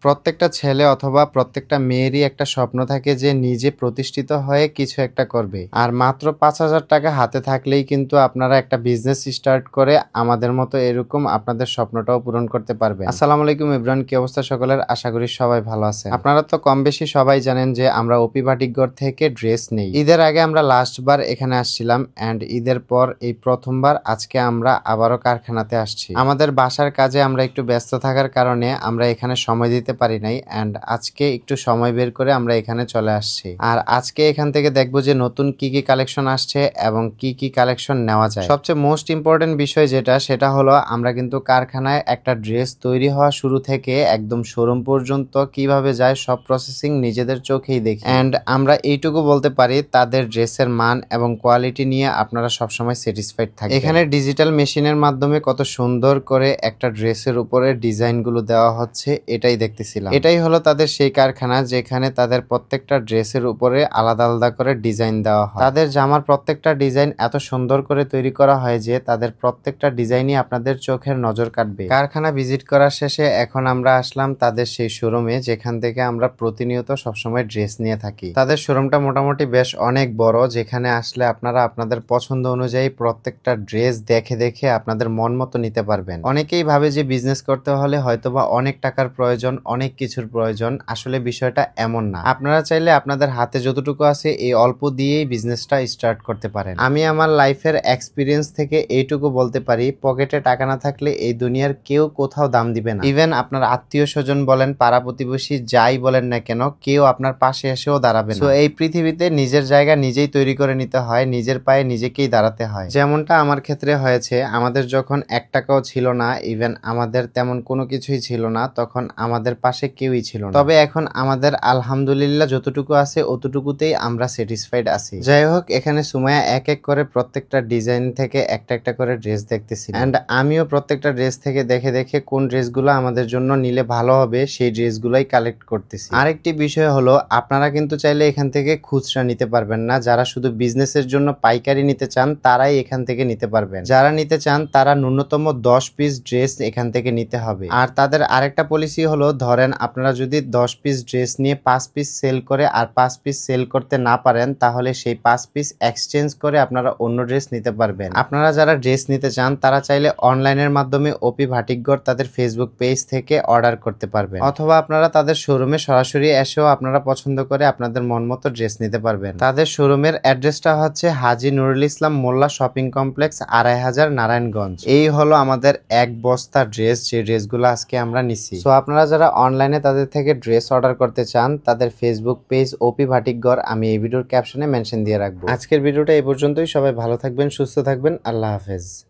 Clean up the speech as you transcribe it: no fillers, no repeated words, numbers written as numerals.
প্রত্যেকটা ছেলে অথবা প্রত্যেকটা মেয়েরই একটা স্বপ্ন থাকে যে নিজে প্রতিষ্ঠিত হয়ে কিছু একটা করবে। আর মাত্র ৫,০০০ টাকা হাতে থাকলেই কিন্তু আপনারা একটা বিজনেস স্টার্ট করে আমাদের মতো এরকম আপনাদের স্বপ্নটাও পূরণ করতে পারবেন। আসসালামু আলাইকুম এভরিওয়ান, কি অবস্থা সকলের? আশা করি সবাই ভালো আছেন। আপনারা তো কম বেশি সবাই জানেন যে আমরা ওপি বাটিকঘর থেকে ড্রেস নেই। ঈদের আগে আমরা লাস্টবার এখানে আসছিলাম এন্ড ঈদের পর এই প্রথমবার আজকে আমরা আবারও কারখানাতে আসছি। আমাদের বাসার কাজে আমরা একটু ব্যস্ত থাকার কারণে আমরা এখানে সময় দিতে পারি নাই এন্ড আজকে একটু সময় বের করে আমরা এখানে চলে আসছি। আর আজকে এখান থেকে দেখবো যে নতুন কি কি কালেকশন আসছে এবং কি কি কালেকশন নেওয়া যায়। সবচেয়ে মোস্ট ইম্পর্টেন্ট বিষয় সেটা হলো আমরা কিন্তু কারখানায় একটা ড্রেস তৈরি হওয়া শুরু থেকে একদম শোরুম পর্যন্ত কিভাবে যায় সব প্রসেসিং নিজেদের চোখেই দেখি এন্ড আমরা এইটুকু বলতে পারি তাদের ড্রেসের মান এবং কোয়ালিটি নিয়ে আপনারা সবসময় স্যাটিসফাইড থাকবেন। এখানে ডিজিটাল মেশিনের মাধ্যমে কত সুন্দর করে একটা ড্রেসের উপরে ডিজাইন গুলো দেওয়া হচ্ছে এটাই দেখতেছিলাম। এটাই হলো তাদের সেই কারখানা যেখানে তাদের প্রত্যেকটা ড্রেসের উপরে আলাদা আলাদা করে ডিজাইন দেওয়া হয়। তাদের জামার প্রত্যেকটা ডিজাইন এত সুন্দর করে তৈরি করা হয় যে তাদের প্রত্যেকটা ডিজাইনই আপনাদের চোখের নজর কাটবে। কারখানা ভিজিট করার শেষে এখন আমরা আসলাম তাদের সেই শোরুমে যেখান থেকে আমরা প্রতিনিয়ত সবসময় ড্রেস নিয়ে থাকি। তাদের শোরুমটা মোটামুটি বেশ অনেক বড়, যেখানে আসলে আপনারা আপনাদের পছন্দ অনুযায়ী প্রত্যেকটা ড্রেস দেখে দেখে আপনাদের মন মতো নিতে পারবেন। অনেকেই ভাবে যে বিজনেস করতে হলে হয়তোবা অনেক টাকার প্রয়োজন, অনেক কিছুর প্রয়োজন। আসলে বিষয়টা এমন না। আপনারা চাইলে আপনাদের হাতে যতটুকু আছে এই অল্প দিয়েই বিজনেসটা স্টার্ট করতে পারেন। আমি আমার লাইফের এক্সপিরিয়েন্স থেকে এইটুকু বলতে পারি, পকেটে টাকা না থাকলে এই দুনিয়ার কেউ কোথাও দাম দিবে না। ইভেন আপনার আত্মীয় স্বজন বলেন, পাড়া প্রতিবেশী যাই বলেন না কেন, কেউ আপনার পাশে এসেও দাঁড়াবে না। তো এই পৃথিবীতে নিজের জায়গা নিজেই তৈরি করে নিতে হয়, নিজের পায়ে নিজেকেই দাঁড়াতে হয়। যেমনটা আমার ক্ষেত্রে হয়েছে, আমাদের যখন ১ টাকাও ছিল না, ইভেন আমাদের তেমন কোনো কিছুই ছিল না, তখন আমাদের পাশে কেউই ছিল না। তবে এখন আমাদের আলহামদুলিল্লাহ যতটুকু আছে অতটুকুতেই আমরা স্যাটিসফাইড আছি। যাই হোক, এখানে সুমাইয়া এক এক করে প্রত্যেকটা ডিজাইন থেকে একটা একটা করে ড্রেস দেখতেছি এন্ড আমিও প্রত্যেকটা ড্রেস থেকে দেখে দেখে কোন ড্রেসগুলো আমাদের জন্য নিলে ভালো হবে সেই ড্রেসগুলোই কালেক্ট করতেছি। আরেকটি বিষয় হলো, আপনারা কিন্তু চাইলে এখান থেকে খুচরা নিতে পারবেন না। যারা শুধু বিজনেসের জন্য পাইকারি নিতে চান তারাই এখান থেকে নিতে পারবেন। যারা নিতে চান তারা ন্যূনতম 10 পিস ড্রেস এখান থেকে নিতে হবে। আর তাদের আরেকটা পলিসি হলো, ধরেন আপনারা যদি 10 পিস ড্রেস নিয়ে 5 পিস সেল করে আর 5 পিস সেল করতে না পারেন, তাহলে সেই 5 পিস এক্সচেঞ্জ করে আপনারা অন্য ড্রেস নিতে পারবেন। আপনারা যারা ড্রেস নিতে চান তারা চাইলে অনলাইনের মাধ্যমে ওপি বাটিকঘর তাদের ফেসবুক পেজ থেকে অর্ডার করতে পারবেন, অথবা আপনারা তাদের শোরুমে সরাসরি এসেও আপনারা পছন্দ করে আপনাদের মন মতো ড্রেস নিতে পারবেন। তাদের শোরুমের অ্যাড্রেসটা হচ্ছে হাজী নুরুল ইসলাম মোল্লা শপিং কমপ্লেক্স, ২৫০০ নারায়ণগঞ্জ। এই হলো আমাদের এক বস্তা ড্রেস, যে ড্রেসগুলো আজকে আমরা নিছি। সো আপনারা যারা অনলাইনে তাদের থেকে ড্রেস অর্ডার করতে চান, তাদের ফেসবুক পেজ ওপি বাটিকঘর আমি এই ভিডিওর ক্যাপশনে মেনশন দিয়ে রাখবো। আজকের ভিডিওটা এই পর্যন্তই। সবাই ভালো থাকবেন, সুস্থ থাকবেন। আল্লাহ হাফেজ।